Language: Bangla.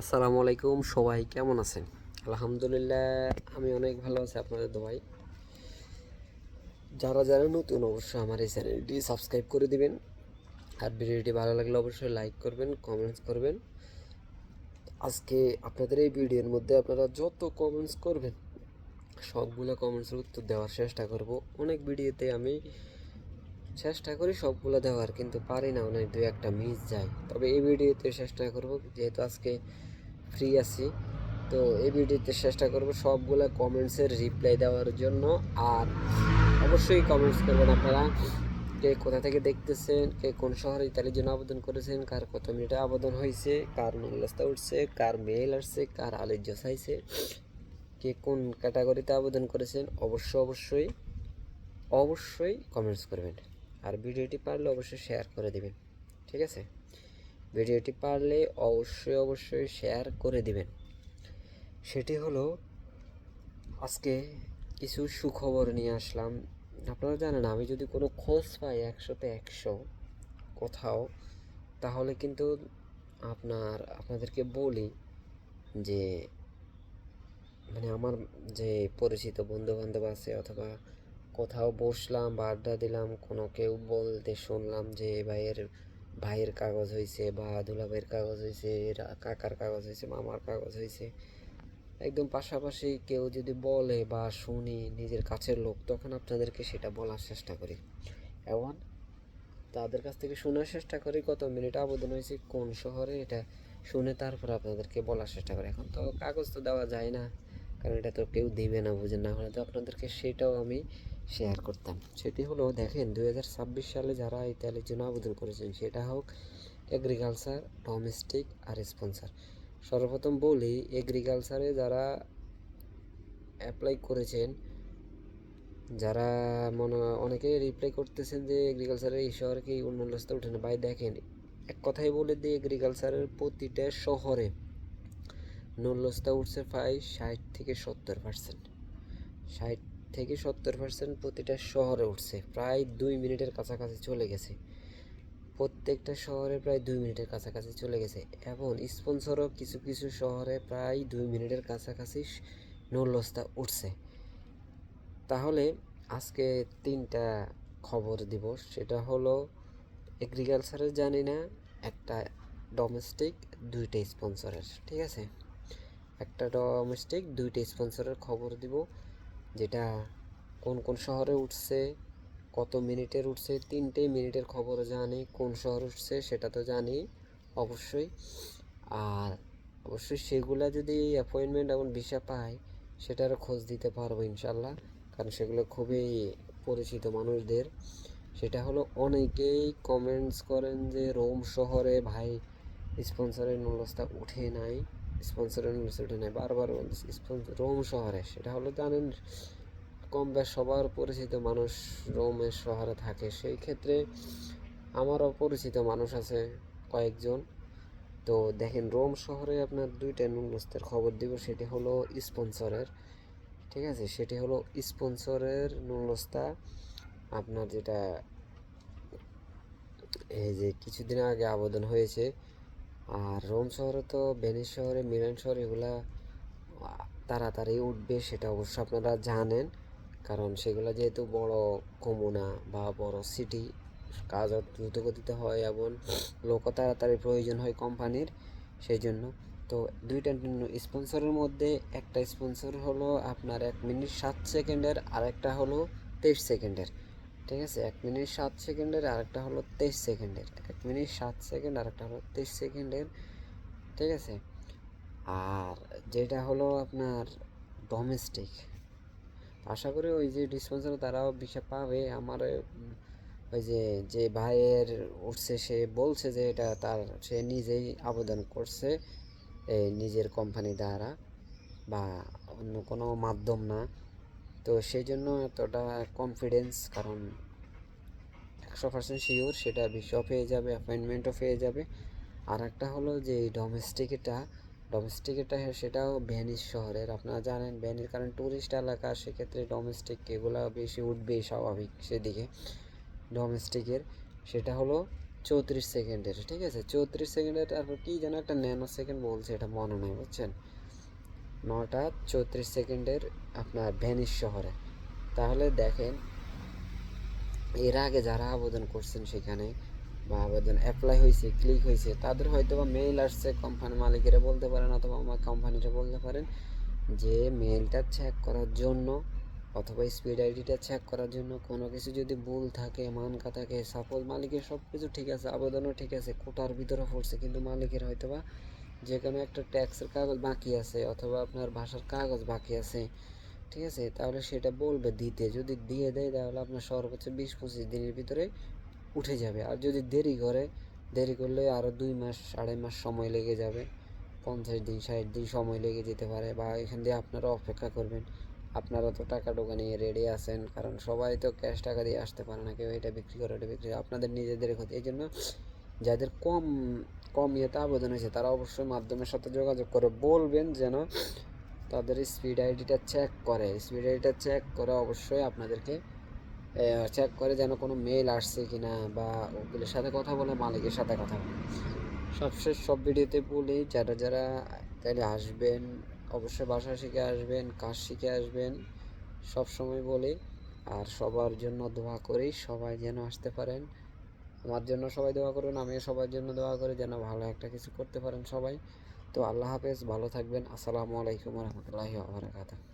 আসসালামু আলাইকুম, সবাই কেমন আছেন? আলহামদুলিল্লাহ, আমি অনেক ভালো আছি আপনাদের দোয়ায়। যারা যারা নতুন অবশ্যই আমার এই চ্যানেলটি সাবস্ক্রাইব করে দিবেন। আর ভিডিওটি ভালো লাগলে অবশ্যই লাইক করবেন, কমেন্টস করবেন। আজকে আপনাদের এই ভিডিওর মধ্যে আপনারা যত কমেন্টস করবেন সবগুলো কমেন্টসের উত্তর দেওয়ার চেষ্টা করব। অনেক ভিডিওতে আমি চেষ্টা করি সবগুলো দেওয়ার, কিন্তু পারি না, অনেক দু একটা মিস যায়। তবে এই ভিডিওতে চেষ্টা করব, যেহেতু আজকে ফ্রি আছি, তো এই ভিডিওতে চেষ্টা করব সবগুলো কমেন্টসের রিপ্লাই দেওয়ার জন্য। আর অবশ্যই কমেন্টস করবেন আপনারা, কে কোথা থেকে দেখতেছেন, কে কোন শহরে ইতালির জন্য আবেদন করেছেন, কার কত মিনিটে আবেদন হয়েছে, কার নুল্লাস্তা উঠছে, কার মেল আসছে, কার আলোচ্য চাইছে, কে কোন ক্যাটাগরিতে আবেদন করেছেন। অবশ্যই অবশ্যই কমেন্টস করবেন। আর ভিডিওটি পারলে অবশ্যই শেয়ার করে দেবেন, ঠিক আছে? ভিডিওটি পারলে অবশ্যই শেয়ার করে দিবেন। সেটি হলো, আজকে কিছু সুখবর নিয়ে আসলাম। আপনারা জানেন, আমি যদি কোনো খোঁজ পাই 100তে 100 কোথাও, তাহলে কিন্তু আপনাদেরকে বলি যে, মানে আমার যে পরিচিত বন্ধু বান্ধব আছে, অথবা কোথাও বসলাম বা আড্ডা দিলাম, কোনো কেউ বলতে শুনলাম যে ভাইয়ের কাগজ হয়েছে, বা দুলাভাইয়ের কাগজ হয়েছে, কাকার কাগজ হয়েছে, মামার কাগজ হয়েছে, একদম পাশাপাশি কেউ যদি বলে বা শুনি নিজের কাছের লোক, তখন আপনাদেরকে সেটা বলার চেষ্টা করি। এবং তাদের কাছ থেকে শোনার চেষ্টা করি কত মিনিট আবেদন হয়েছে, কোন শহরে, এটা শুনে তারপর আপনাদেরকে বলার চেষ্টা করি। এখন তো কাগজ তো দেওয়া যায় না, কারণ এটা তো কেউ দিবে না, বুঝে না হলে তো আপনাদেরকে সেটাও আমি শেয়ার করতাম। সেটি হলো, দেখেন 2026 সালে যারা ইতালির জন্য আবেদন করেছেন, সেটা হোক এগ্রিকালচার, ডোমেস্টিক আর স্পন্সর। সর্বপ্রথম বলি, এগ্রিকালচারে যারা অ্যাপ্লাই করেছেন, যারা অনেকে রিপ্লাই করতেছেন যে এগ্রিকালচারের এই শহরে কি উন্নয়নস্থা উঠে না। ভাই দেখেন, এক কথাই বলে দিই, এগ্রিকালচারের প্রতিটা শহরে নুল্যস্তা উঠছে প্রায় 60 থেকে 70%। 60 থেকে 70% প্রতিটা শহরে উঠছে, প্রায় 2 মিনিটের কাছাকাছি চলে গেছে। প্রত্যেকটা শহরে প্রায় 2 মিনিটের কাছাকাছি চলে গেছে। এবং স্পন্সরও কিছু কিছু শহরে প্রায় 2 মিনিটের কাছাকাছি নুল্যস্তা উঠছে। তাহলে আজকে তিনটা খবর দিব। সেটা হলো, এগ্রিকালচারের জানি না, একটা ডোমেস্টিক, দুইটা স্পন্সরের, ঠিক আছে? একটা ডোমেস্টিক, দুইটা স্পন্সরের খবর দিব, যেটা কোন কোন শহরে উঠছে, কত মিনিটের উঠছে, 3 মিনিটের খবর জানি। কোন শহরে উঠছে সেটা তো জানি অবশ্যই। আর অবশ্যই সেগুলা যদি অ্যাপয়েন্টমেন্ট এবং ভিসা পাই, সেটারও খোঁজ দিতে পারবো ইনশাল্লাহ, কারণ সেগুলো খুবই পরিচিত মানুষদের। সেটা হলো, অনেকেই কমেন্টস করেন যে রোম শহরে ভাই স্পন্সরের নুলস্তা উঠে নাই, স্পন্সরের নুলস্তা উঠে নাই, বারবার স্পন্সর রোম শহরে। সেটা হলো, জানেন, কম বেশ সবার পরিচিত মানুষ রোমের শহরে থাকে। সেই ক্ষেত্রে আমারও পরিচিত মানুষ আছে কয়েকজন। তো দেখেন, রোম শহরে আপনার দুইটা নুলস্তের খবর দিব। সেটি হলো স্পন্সরের, ঠিক আছে? সেটি হলো স্পন্সরের নুলস্তা, আপনার যেটা এই যে কিছুদিন আগে আবেদন হয়েছে। আর রোম শহরে তো, ভেনিস শহরে, মিলান শহরে এগুলা তাড়াতাড়ি উঠবে, সেটা অবশ্য আপনারা জানেন, কারণ সেগুলো যেহেতু বড় কমুনা বা বড় সিটি, কাজ দ্রুত গতিতে হয় এবং লোকও তাড়াতাড়ি প্রয়োজন হয় কোম্পানির, সেই জন্য। তো দুইটা স্পন্সরের মধ্যে, একটা স্পন্সর হলো আপনার 1 মিনিট 7 সেকেন্ডের, আর একটা হলো 23 সেকেন্ডের, ঠিক আছে? 1 মিনিট 7 সেকেন্ডের, আর একটা হলো 23 সেকেন্ডের। 1 মিনিট 7 সেকেন্ড, আর একটা হলো 23 সেকেন্ডের, ঠিক আছে? আর যেটা হলো আপনার ডোমেস্টিক, আশা করি ওই যে ডিসপেন্সার তারাও ভিসা পাবে। আমার ওই যে যে ভাইয়ের উঠছে, সে বলছে যে এটা তার, সে নিজেই আবেদন করছে, এই নিজের কোম্পানি দ্বারা, বা অন্য কোনো মাধ্যম না। তো সেই জন্য এতটা কনফিডেন্স, কারণ 100% শিওর সেটা ভিসাও পেয়ে যাবে, অ্যাপয়েন্টমেন্টও পেয়ে যাবে। আর একটা হলো যে ডোমেস্টিক এটা সেটাও ভেনিস শহরের। আপনারা জানেন ভেনিস কারণ ট্যুরিস্ট এলাকা, সেক্ষেত্রে ডোমেস্টিক এগুলো বেশি উঠবেই, স্বাভাবিক সেদিকে ডোমেস্টিকের। সেটা হলো 34 সেকেন্ডের, ঠিক আছে? 34 সেকেন্ডের, তারপর কি যেন একটা ন্যানো সেকেন্ড বলছে, এটা মনে নেই, বুঝছেন? 9টা 34 সেকেন্ডের আপনার ভেনিস শহরে। তাহলে দেখেন, এর আগে যারা আবেদন করছেন সেখানে, বা আবেদন অ্যাপ্লাই হয়েছে, ক্লিক হয়েছে, তাদের হয়তো বা মেইল আসছে, কোম্পানি মালিকেরা বলতে পারেন অথবা আমার কোম্পানিটা বলতে পারেন যে মেইলটা চেক করার জন্য অথবা স্পিড আইডিটা চেক করার জন্য কোনো কিছু যদি ভুল থাকে, মানকা থাকে, সাপোজ মালিকের সব কিছু ঠিক আছে, আবেদনও ঠিক আছে, কোটার ভিতরে পড়ছে, কিন্তু মালিকের হয়তো বা যে কোনো একটা ট্যাক্সের কাগজ বাকি আছে অথবা আপনার ভাষার কাগজ বাকি আছে, ঠিক আছে? তাহলে সেটা বলবে দিতে, যদি দিয়ে দেয় তাহলে আপনার সর্বোচ্চ 20-25 দিনের ভিতরে উঠে যাবে। আর যদি দেরি করলে আরও 2 মাস 2.5 মাস সময় লেগে যাবে, 50 দিন 60 দিন সময় লেগে যেতে পারে, বা এখান দিয়ে আপনারা অপেক্ষা করবেন। আপনারা তো টাকা টোকা নিয়ে রেডি আছেন, কারণ সবাই তো ক্যাশ টাকা দিয়ে আসতে পারে না, কেউ এটা বিক্রি করে ওটা বিক্রি করে, আপনাদের নিজেদের ক্ষতি। এই জন্য যাদের কম কম ইয়েতে আবেদন হয়েছে তারা অবশ্যই মাধ্যমের সাথে যোগাযোগ করে বলবেন যেন তাদের স্পিড আইডিটা চেক করে, স্পিড আইডিটা চেক করে অবশ্যই আপনাদেরকে চেক করে যেন কোনো মেল আসছে কি না, বা ওগুলোর সাথে কথা বলে মালিকের সাথে কথা বলে। সবশেষ সব ভিডিওতে বলি, যারা যারা তাহলে আসবেন অবশ্যই বাসা শিখে আসবেন, কাজ শিখে আসবেন, সব সময় বলি। আর সবার জন্য দোয়া করি, সবাই যেন আসতে পারেন। আমার জন্য সবাই দোয়া করবেন, আমিও সবার জন্য দোয়া করি যেন ভালো একটা কিছু করতে পারেন সবাই। তো আল্লাহ হাফেজ, ভালো থাকবেন। আসসালামু আলাইকুম রহমতুল্লাহি ওয়া বারাকাতুহু।